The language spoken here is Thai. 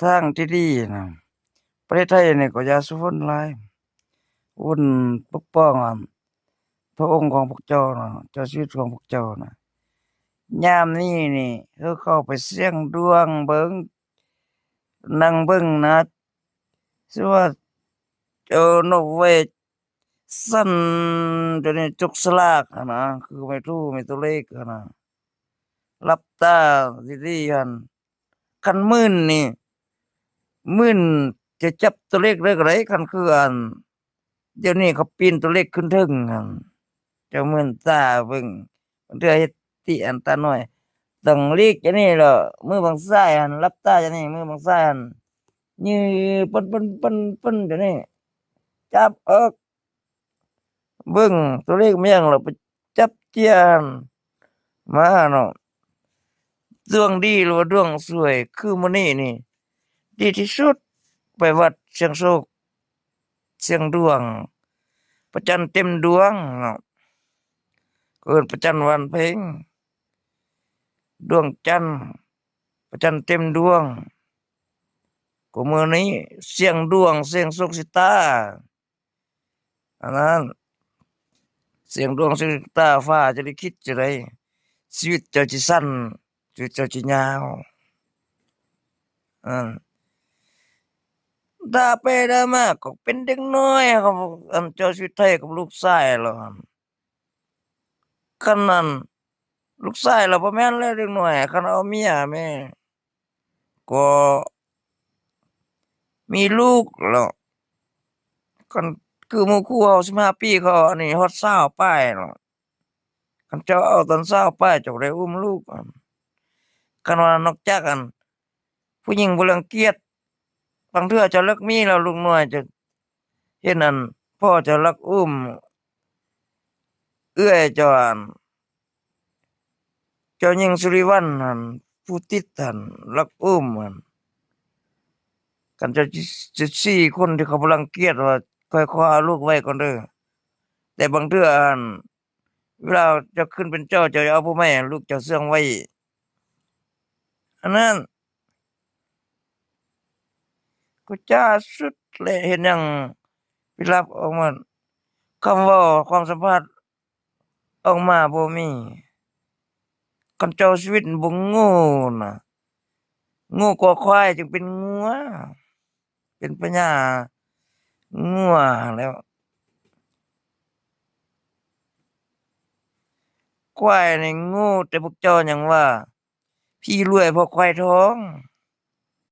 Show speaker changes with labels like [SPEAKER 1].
[SPEAKER 1] ทางที่ดีนะประเทศไทยนี่ก็อย่าสุรนหลายวุ่นปกป้องพระองค์ของพวกเจ้านะเจ้าชีวิตของพวกเจ้านะยามนี้นี่เฮาเข้าไปเสี่ยงดวงเบิ่งนั่งเบิ่งนะสิว่าเจ้านกเวทสั่นจนนี่จุกสลากอะนะคือไม่รู้ไม่ตัวเลขอะนะหลับตาดีๆหั่นคันมื้นนี่มื้นจะจับตัวเลขได้ไรคันคือเดี๋ยวนี้เขาปีนตัวเลขขึ้นเทิงหั่นเจ้ามื่นตาเบิ่งเทื่อเฮ็ดติอันตาน้อยต้องลีกจังนี้แหล้วมือบางซ้ายหั่นหลับตาจังนี้มือบางซ้ายหั่นยือปึ้นๆๆๆจังนี้จับออกเบิ่งตัวเลขมันหยังแล้วไปจับเจียหั่นมาเนาะดวงดีหรือว่าดวงสวยคือมื้อนี้นี่ดีที่สุดไปวัดเสี่ยงโชคเสี่ยงดวงพระจันทร์เต็มดวงเนาะเอิ้นพระจันทร์วันเพ็ญดวงจันทร์พระจันทร์เต็มดวงก็มื้อนี้เสี่ยงดวงเสี่ยงโชคชะตาอันนั้นเสี่ยงดวงเสี่ยงชะตาฟ้าจะลิขิตจะได้ชีวิตเจ้าสิสั้นชีวิตเจ้าสิยาวอันด่าไปด่ามาก็เป็นเด็กน้อยครับเจ้าชีวิตไทยกับลูกชายแล้วหั่นคันนั้นลูกชายแล้วบ่แม่นแล้วเด็กน้อยคันเอาเมียแม่ก็มีลูกแล้วคันคือหมู่คู่เฮา15ปีเขาอันนี้ฮอด20ปลายแล้วคันเจ้าเอาตอน20ปลายเจ้าก็ได้อุ้มลูกคันว่านอกจากผู้หญิงบ่รังเกียจบางเทื่อเจ้าเลิกมีแล้วลูกน้อยเจ้าเฮ็ดนั่นพ่อเจ้าลักอุ้มเอื้อยเจ้าเจ้าหญิงสิริวัลย์หั่นผู้ติดหั่นลักอุ้มหั่นคันเจ้าสิ4คนที่เขาบ่รังเกียจว่าค่อยๆเอาลูกไว้ก่อนเด้อแต่บางเทื่อเวลาเจ้าขึ้นเป็นเจ้าเจ้าอย่าเอาผู้ใหม่ให้ลูกเจ้าเสื่องไว้อันนั้นก็จ้าสุดเลยเฮ็ดหยังพิลับออกมาคำเว้าความสัมพันธ์ออกมาบ่มีคันเจ้าชีวิตบ่โง่น่ะโง่กว่าควายจึงเป็นงัวเป็นพญางัวแล้วควายนี่โง่แต่พวกเจ้ายังว่าพี่รวยเพราะควายทอง